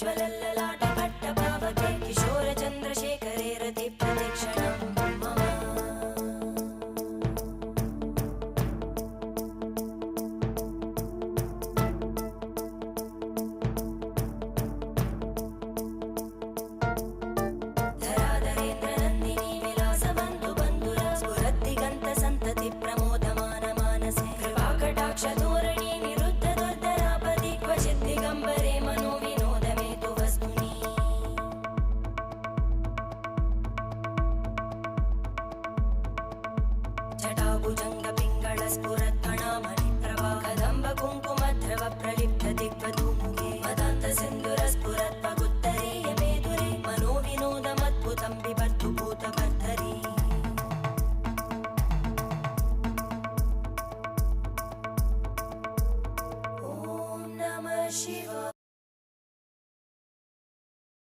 ज्वलल्ललाटपट्टपावके किशोरचन्द्रशेखरे रतिप्रतिक्षणं मम धराधरेन्द्रनन्दिनी विलासबन्धुबन्धुरा स्फुरद्दिगन्तसन्तति प्रमोदमानमानसे कृपाकटाक्षधोरणी निरुद्धदुर्धरापदि क्वचिद्दिगम्बरे मनोविनोदमेतु वस्तुनि जटाभुजङ्गपिङ्गळस्फुरत्फणामणिप्रभा कदम्बकुङ्कुमद्रव प्रलिप्तदिग्वधूमुखे मदान्तसिन्धुरस्फुरत्पगुत्तरीयमेधुरे मनोविनोदमद्भुतं बिभर्तु भूतभर्धरी ॐ नमः शिवाय।